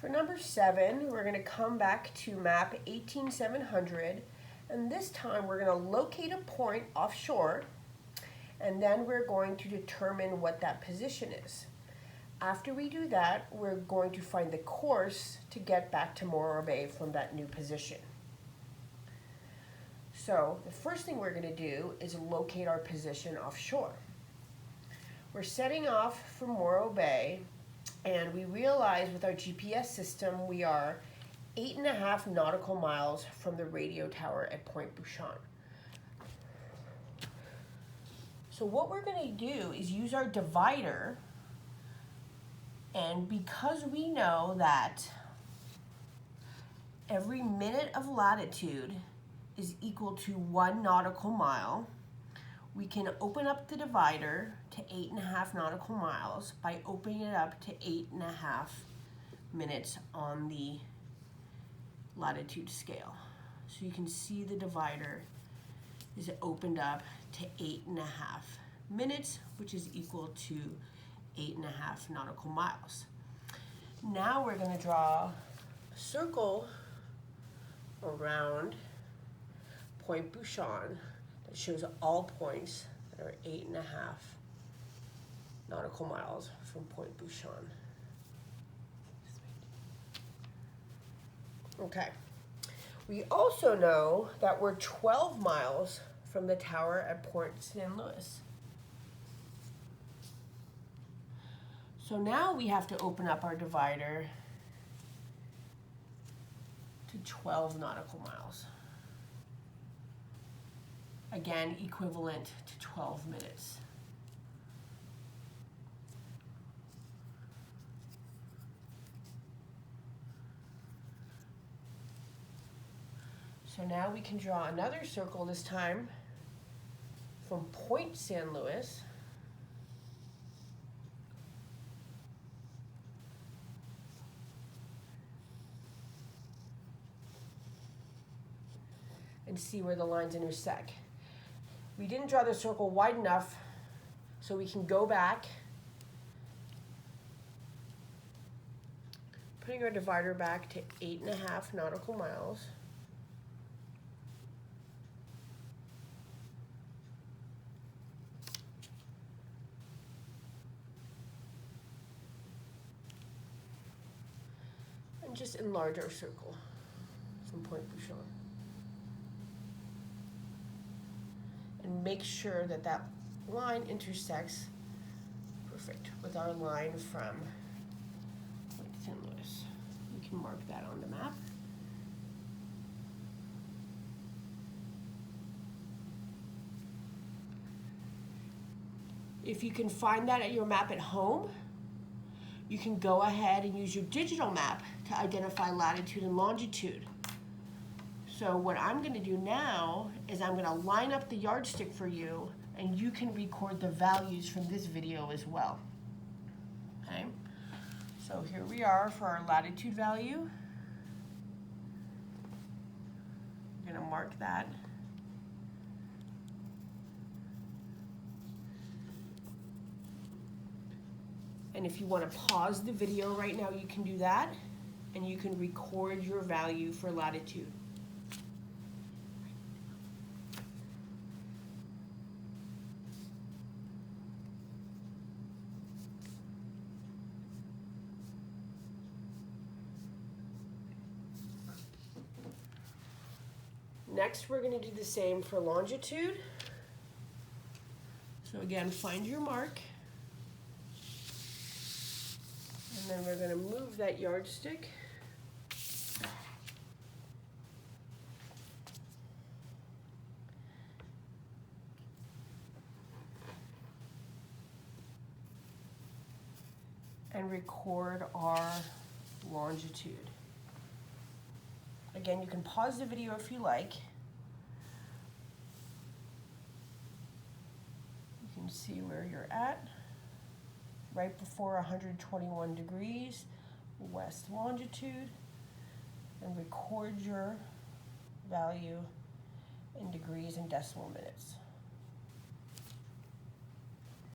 For number 7, we're going to come back to map 18700, and this time we're going to locate a point offshore, and then we're going to determine what that position is. After we do that, we're going to find the course to get back to Morro Bay from that new position. So the first thing we're going to do is locate our position offshore. We're setting off from Morro Bay, and we realize with our GPS system we are 8.5 nautical miles from the radio tower at Point Bouchon. So what we're going to do is use our divider, and because we know that every minute of latitude is equal to 1 nautical mile, we can open up the divider to 8.5 nautical miles by opening it up to 8.5 minutes on the latitude scale. So you can see the divider is opened up to 8.5 minutes, which is equal to 8.5 nautical miles. Now we're going to draw a circle around Point Bouchon that shows all points that are 8.5 nautical miles from Point Bouchon. Okay. We also know that we're 12 miles from the tower at Port St. Louis. So now we have to open up our divider to 12 nautical miles. Again, equivalent to 12 minutes. So now we can draw another circle, this time from Point St. Louis and see where the lines intersect. We didn't draw the circle wide enough, so we can go back, putting our divider back to 8.5 nautical miles. And just enlarge our circle from Point Bouchon. And make sure that that line intersects perfect with our line from Point St. Louis. You can mark that on the map. If you can find that at your map at home, you can go ahead and use your digital map to identify latitude and longitude. So what I'm going to do now is I'm going to line up the yardstick for you, and you can record the values from this video as well. Okay, so here we are for our latitude value. I'm going to mark that. And if you want to pause the video right now, you can do that, and you can record your value for latitude. Next, we're going to do the same for longitude. So again, find your mark. And then we're going to move that yardstick. And record our longitude. Again, you can pause the video if you like. You can see where you're at. Right before 121 degrees, west longitude, and record your value in degrees and decimal minutes.